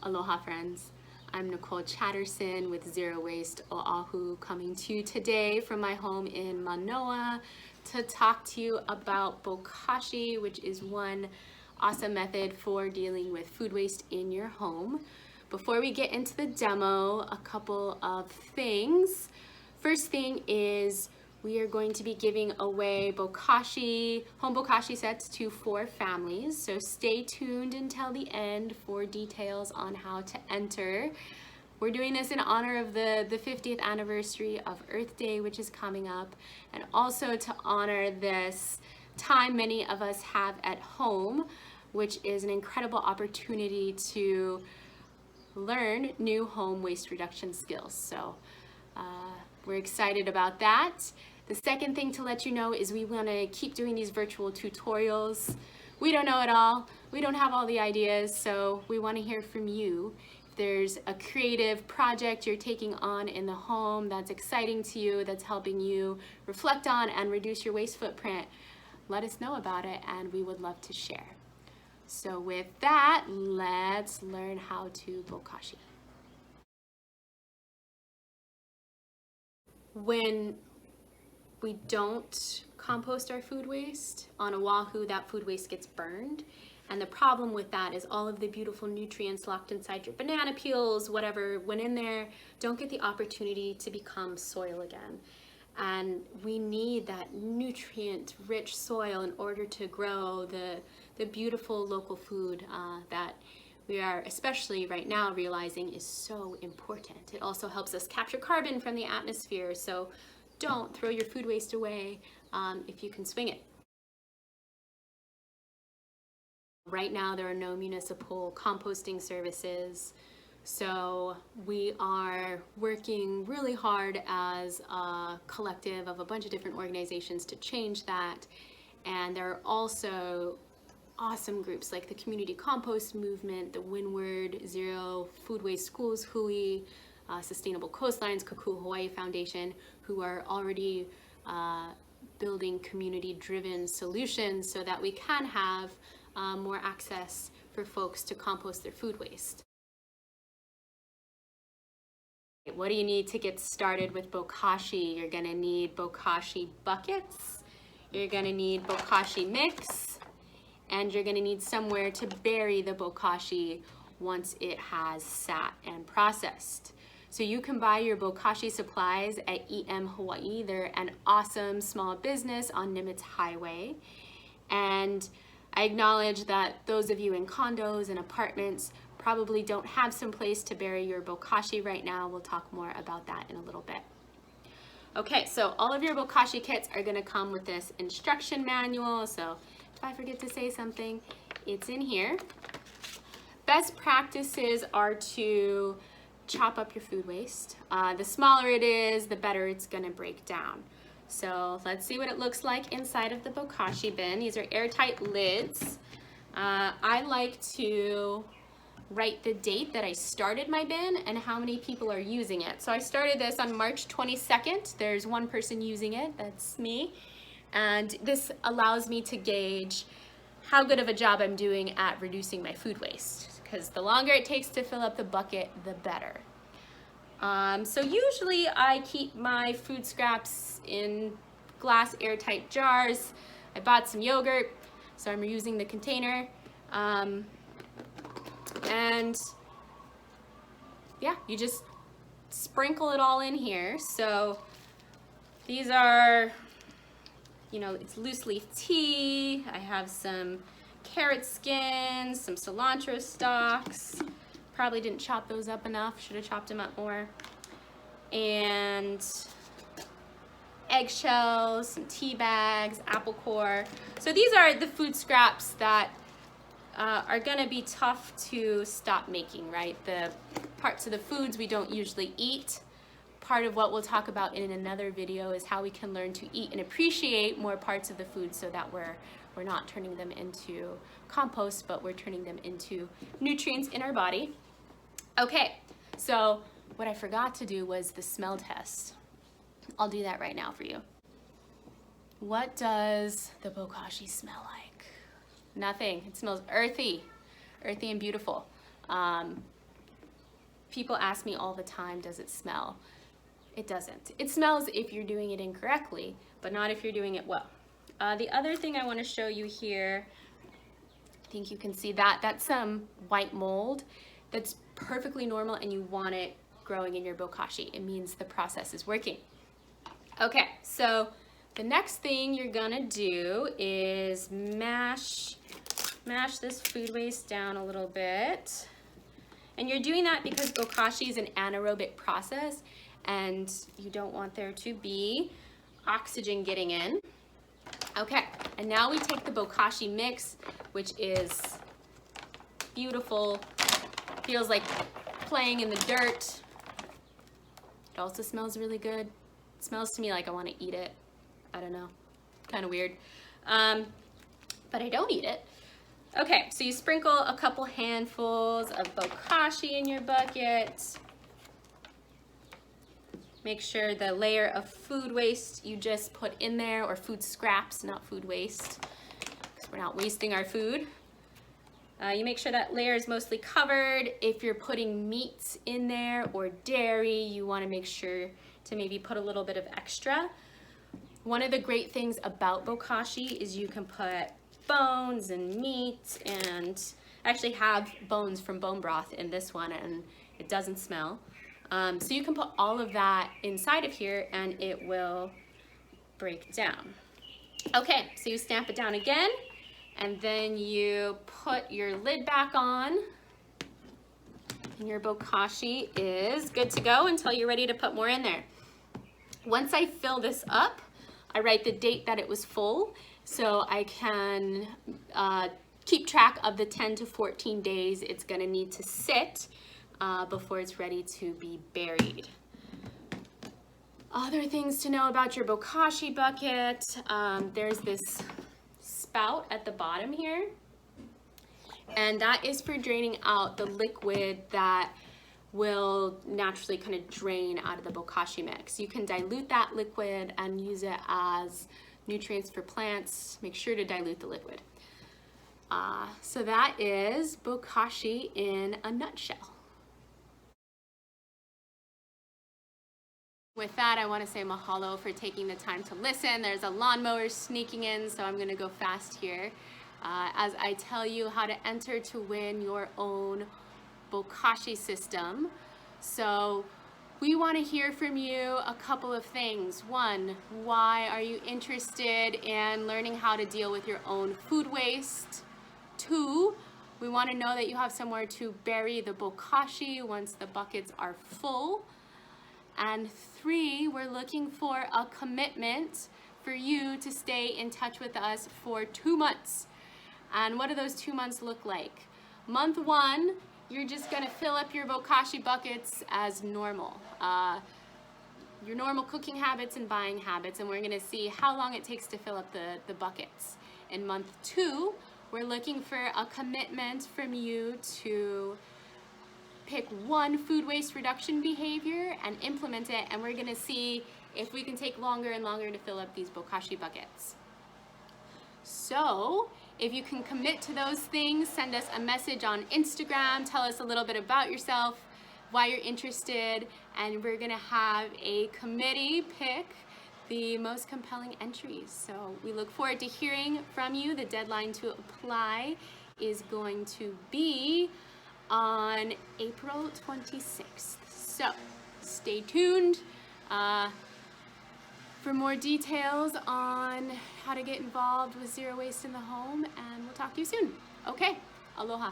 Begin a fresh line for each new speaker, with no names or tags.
Aloha friends, I'm Nicole Chatterson with Zero Waste Oahu, coming to you today from my home in Manoa to talk to you about Bokashi, which is one awesome method for dealing with food waste in your home. Before we get into the demo, a couple of things. First thing is we are going to be giving away Bokashi, home Bokashi sets to 4 families. So stay tuned until the end for details on how to enter. We're doing this in honor of the 50th anniversary of Earth Day, which is coming up, and also to honor this time many of us have at home, which is an incredible opportunity to learn new home waste reduction skills. So we're excited about that. The second thing to let you know is we want to keep doing these virtual tutorials. We don't know it all. We don't have all the ideas, so we want to hear from you. If there's a creative project you're taking on in the home that's exciting to you, that's helping you reflect on and reduce your waste footprint, let us know about it and we would love to share. So with that, let's learn how to Bokashi. When we don't compost our food waste, on Oahu that food waste gets burned. And the problem with that is all of the beautiful nutrients locked inside your banana peels, whatever went in there, don't get the opportunity to become soil again. And we need that nutrient-rich soil in order to grow the beautiful local food that we are, especially right now, realizing is so important. It also helps us capture carbon from the atmosphere, so don't throw your food waste away if you can swing it. Right now, there are no municipal composting services, so we are working really hard as a collective of a bunch of different organizations to change that. And there are also awesome groups like the Community Compost Movement, the Windward Zero Food Waste Schools Hui, Sustainable Coastlines, Kaku Hawaii Foundation, who are already building community-driven solutions so that we can have more access for folks to compost their food waste. What do you need to get started with Bokashi? You're gonna need Bokashi buckets, you're gonna need Bokashi mix, and you're gonna need somewhere to bury the Bokashi once it has sat and processed. So you can buy your Bokashi supplies at EM Hawaii. They're an awesome small business on Nimitz Highway. And I acknowledge that those of you in condos and apartments probably don't have some place to bury your Bokashi right now. We'll talk more about that in a little bit. Okay, so all of your Bokashi kits are gonna come with this instruction manual. So if I forget to say something, it's in here. Best practices are to chop up your food waste. The smaller it is, the better it's gonna break down. So let's see what it looks like inside of the Bokashi bin. These are airtight lids. I like to write the date that I started my bin and how many people are using it. So I started this on March 22nd. There's one person using it, that's me. And this allows me to gauge how good of a job I'm doing at reducing my food waste, because the longer it takes to fill up the bucket, the better. So usually I keep my food scraps in glass airtight jars. I bought some yogurt, so I'm reusing the container. And yeah, you just sprinkle it all in here. So these are, you know, it's loose leaf tea. I have some carrot skins, some cilantro stalks. Probably didn't chop those up enough, should have chopped them up more. And eggshells, some tea bags, apple core. So these are the food scraps that are gonna be tough to stop making, right? The parts of the foods we don't usually eat. Part of what we'll talk about in another video is how we can learn to eat and appreciate more parts of the food so that we're not turning them into compost, but we're turning them into nutrients in our body. Okay, so what I forgot to do was the smell test. I'll do that right now for you. What does the Bokashi smell like? Nothing. It smells earthy and beautiful. People ask me all the time, does it smell? It doesn't. It smells if you're doing it incorrectly, but not if you're doing it well. The other thing I want to show you here, I think you can see that, that's some white mold. That's perfectly normal and you want it growing in your bokashi. It means the process is working. Okay, so the next thing you're gonna do is mash this food waste down a little bit. And you're doing that because bokashi is an anaerobic process and you don't want there to be oxygen getting in. Okay, and now we take the bokashi mix, which is beautiful, feels like playing in the dirt. It also smells really good. It smells to me like I want to eat it. I don't know, kind of weird, but I don't eat it. Okay, so you sprinkle a couple handfuls of bokashi in your bucket. Make sure the layer of food waste you just put in there, or food scraps, not food waste, because we're not wasting our food. You make sure that layer is mostly covered. If you're putting meats in there or dairy, you want to make sure to maybe put a little bit of extra. One of the great things about bokashi is you can put bones and meat, and I actually have bones from bone broth in this one and it doesn't smell. So you can put all of that inside of here and it will break down. Okay, so you stamp it down again and then you put your lid back on and your bokashi is good to go until you're ready to put more in there. Once I fill this up, I write the date that it was full so I can keep track of the 10 to 14 days it's gonna need to sit before it's ready to be buried. Other things to know about your bokashi bucket, there's this spout at the bottom here, and that is for draining out the liquid that will naturally kind of drain out of the bokashi mix. You can dilute that liquid and use it as nutrients for plants. Make sure to dilute the liquid. So that is bokashi in a nutshell. With that, I want to say mahalo for taking the time to listen. There's a lawnmower sneaking in, so I'm going to go fast here as I tell you how to enter to win your own bokashi system. So we want to hear from you a couple of things. One, why are you interested in learning how to deal with your own food waste? Two, we want to know that you have somewhere to bury the bokashi once the buckets are full. And three, we're looking for a commitment for you to stay in touch with us for 2 months. And what do those 2 months look like? Month one, you're just gonna fill up your bokashi buckets as normal. Your normal cooking habits and buying habits, and we're gonna see how long it takes to fill up the buckets. In month two, we're looking for a commitment from you to pick one food waste reduction behavior and implement it, and we're gonna see if we can take longer and longer to fill up these bokashi buckets. So if you can commit to those things, send us a message on Instagram, tell us a little bit about yourself, why you're interested, and we're gonna have a committee pick the most compelling entries. So we look forward to hearing from you. The deadline to apply is going to be on April 26th. So stay tuned for more details on how to get involved with zero waste in the home, and we'll talk to you soon. Okay, aloha.